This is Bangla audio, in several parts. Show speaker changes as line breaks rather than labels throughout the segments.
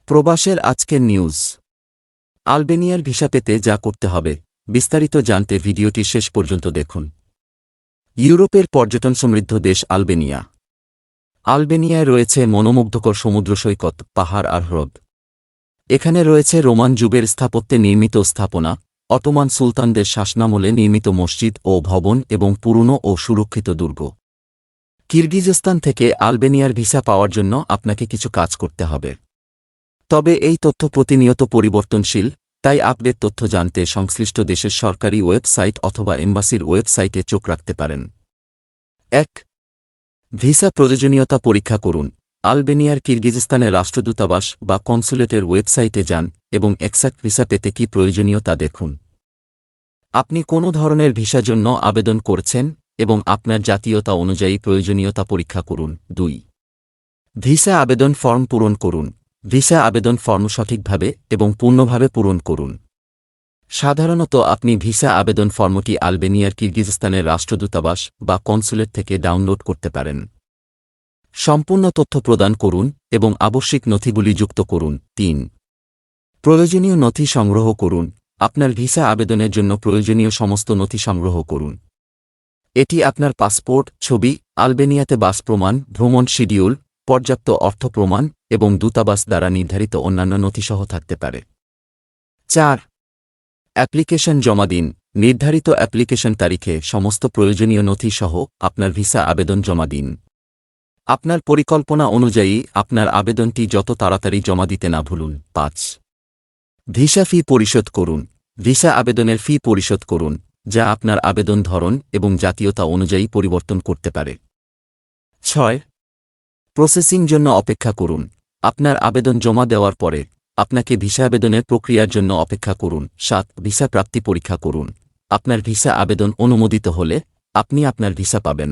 প্রবাসের আজকের নিউজ। আলবেনিয়ার ভিসা পেতে যা করতে হবে বিস্তারিত জানতে ভিডিওটি শেষ পর্যন্ত দেখুন। ইউরোপের পর্যটন সমৃদ্ধ দেশ আলবেনিয়া। আলবেনিয়ায় রয়েছে মনোমুগ্ধকর সমুদ্র সৈকত, পাহাড় আর হ্রদ। এখানে রয়েছে রোমান যুগের স্থাপত্যে নির্মিত স্থাপনা, অটোমান সুলতানদের শাসনামলে নির্মিত মসজিদ ও ভবন এবং পুরনো ও সুরক্ষিত দুর্গ। কিরগিজস্তান থেকে আলবেনিয়ার ভিসা পাওয়ার জন্য আপনাকে কিছু কাজ করতে হবে। তবে এই তথ্য প্রতিনিয়ত পরিবর্তনশীল, তাই আপডেট তথ্য জানতে সংশ্লিষ্ট দেশের সরকারি ওয়েবসাইট অথবা এম্বাসির ওয়েবসাইটে চোখ রাখতে পারেন। ১. ভিসা প্রয়োজনীয়তা পরীক্ষা করুন। আলবেনিয়ার কিরগিজস্তানের রাষ্ট্রদূতাবাস বা কনসুলেটের ওয়েবসাইটে যান এবং এক্সাক্ট ভিসা পেতে কী প্রয়োজনীয় তা দেখুন। আপনি কোনো ধরনের ভিসার জন্য আবেদন করছেন এবং আপনার জাতীয়তা অনুযায়ী প্রয়োজনীয়তা পরীক্ষা করুন। ২. ভিসা আবেদন ফর্ম পূরণ করুন। ভিসা আবেদন ফর্ম সঠিকভাবে এবং পূর্ণভাবে পূরণ করুন। সাধারণত আপনি ভিসা আবেদন ফর্মটি আলবেনিয়ার কিরগিজস্তানের রাষ্ট্রদূতাবাস বা কনসুলেট থেকে ডাউনলোড করতে পারেন। সম্পূর্ণ তথ্য প্রদান করুন এবং আবশ্যিক নথিগুলি যুক্ত করুন। ৩. প্রয়োজনীয় নথি সংগ্রহ করুন। আপনার ভিসা আবেদনের জন্য প্রয়োজনীয় সমস্ত নথি সংগ্রহ করুন। এটি আপনার পাসপোর্ট, ছবি, আলবেনিয়াতে বাস প্রমাণ, ভ্রমণ শিডিউল, পর্যাপ্ত অর্থ প্রমাণ এবং দূতাবাস দ্বারা নির্ধারিত অন্যান্য নথিসহ থাকতে পারে। ৪. অ্যাপ্লিকেশন জমা দিন। নির্ধারিত অ্যাপ্লিকেশন তারিখে সমস্ত প্রয়োজনীয় নথি সহ আপনার ভিসা আবেদন জমা দিন। আপনার পরিকল্পনা অনুযায়ী আপনার আবেদনটি যত তাড়াতাড়ি জমা দিতে না ভুলুন। ৫. ভিসা ফি পরিশোধ করুন। ভিসা আবেদনের ফি পরিশোধ করুন, যা আপনার আবেদন ধরন এবং জাতীয়তা অনুযায়ী পরিবর্তন করতে পারে। ৬. প্রসেসিং জন্য অপেক্ষা করুন। আপনার আবেদন জমা দেওয়ার পরে আপনাকে ভিসা আবেদনের প্রক্রিয়ার জন্য অপেক্ষা করুন। ৭. ভিসা প্রাপ্তি পরীক্ষা করুন। আপনার ভিসা আবেদন অনুমোদিত হলে আপনি আপনার ভিসা পাবেন।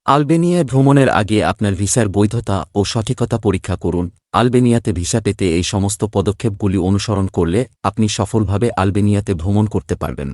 আলবেনিয়ায় ভ্রমণের আগে আপনার ভিসার বৈধতা ও সঠিকতা পরীক্ষা করুন। আলবেনিয়াতে ভিসা পেতে এই সমস্ত পদক্ষেপগুলি অনুসরণ করলে আপনি সফলভাবে আলবেনিয়াতে ভ্রমণ করতে পারবেন।